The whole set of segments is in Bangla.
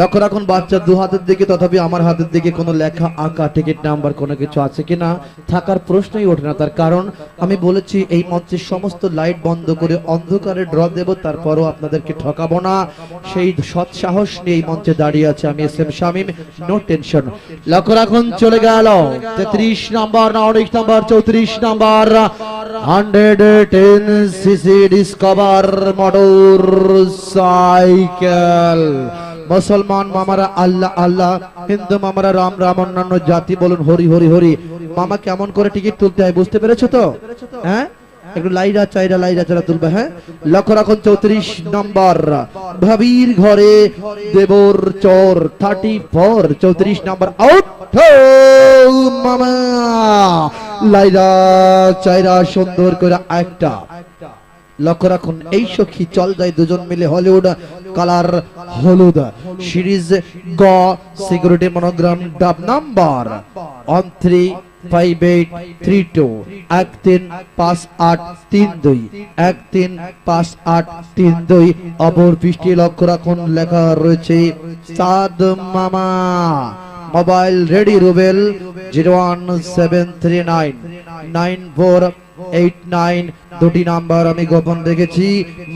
লক্ষ্য রাখুন বাচ্চা দু হাতের দিকে, তথাপি আমার হাতের দিকে কোনো লেখা আঁকা টিকিট নাম্বার কোনো কিছু আছে কিনা থাকার প্রশ্নই ওঠে না। তার কারণ আমি বলেছি এই মঞ্চের সমস্ত লাইট বন্ধ করে অন্ধকারে ড্র দেব, তারপরও আপনাদেরকে ঠকাবো না। সেই সৎ সাহস নিয়ে এই মঞ্চে দাঁড়িয়ে আছে আমি S M Shamim, no tension. লক্ষ্য রাখুন চলে গেল 33 নম্বর না 19 নম্বর 34 নম্বর 110 সিসি ডিসকভার মোটর সাইকেল। মুসলমান মামারা আল্লাহ আল্লাহ, হিন্দু মামারা রাম রাম, অন্যান্য জাতি বলুন হরি হরি হরি। মামা কেমন করে টিকিট তুলতে হয় বুঝতে পেরেছো তো? হ্যাঁ, একটু লাইরা চাইরা লাইরা চাইরা তুলবে। হ্যাঁ, লক্ষ্য রাখুন 34 নম্বর ভাবির ঘরে দেবর চোর 34 34 নম্বর আউট। মামা লাইরা চাইরা সুন্দর করে একটা। লক্ষ্য রাখুন এই সখী চল যাই দুজন মিলে হলিউড কালার হলুদ সিরিজ গ সিকিউরিটি মনোগ্রাম ডাব নাম্বার 135832 135832 135832। অপর পৃষ্ঠে লক্ষ্য রাখুন লেখা রয়েছে সাদ মামা। Mobile ready Rubel 017399489। দুটি নাম্বার আমি গোপন রেখেছি।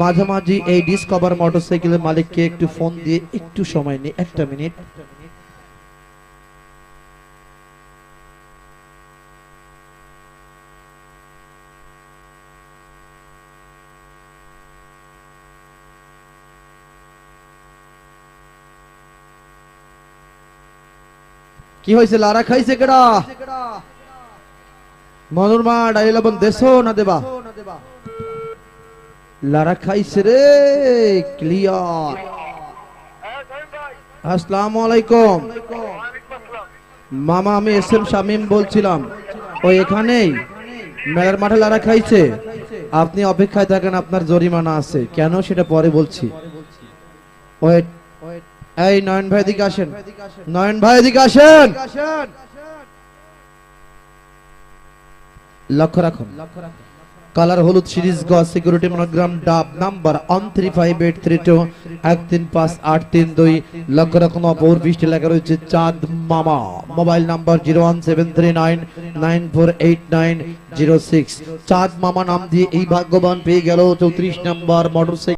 মাঝামাঝি এই ডিসকভার মোটরসাইকেলের মালিককে একটু ফোন দিয়ে একটু সময় নিয়ে 1 মিনিট। কি হয়েছে? লারা খাইছে কেডা? মনুরমা ডাইলাবন দেশো না দেবা? লারা খাইছে রে। ক্লিয়ার। আসসালামু আলাইকুম মামা, আমি এস এম শামীম বলছিলাম। ও এখানেই মেলার মাঠে লারা খাইছে। আপনি অপেক্ষায় থাকেন, আপনার জরিমানা আছে। কেন সেটা পরে বলছি। ওয়েট। এই নয়ন ভাই এদিকে আসেন, নয়ন ভাই এদিকে আসেন। লক্ষ্য রাখুন কালার হলুদ সিরিজ গ সিকিউরিটি মনোগ্রাম ডাব নাম্বার 135832 135832। লক্ষ্য রাখুন অপর পৃষ্ঠে লেখা রয়েছে চাঁদ মামা। Mobile number 01739948906। চাঁদ মামা নাম দিয়ে এই ভাগ্যবান পেয়ে গেল 34 নম্বর মোটরসাইকেল।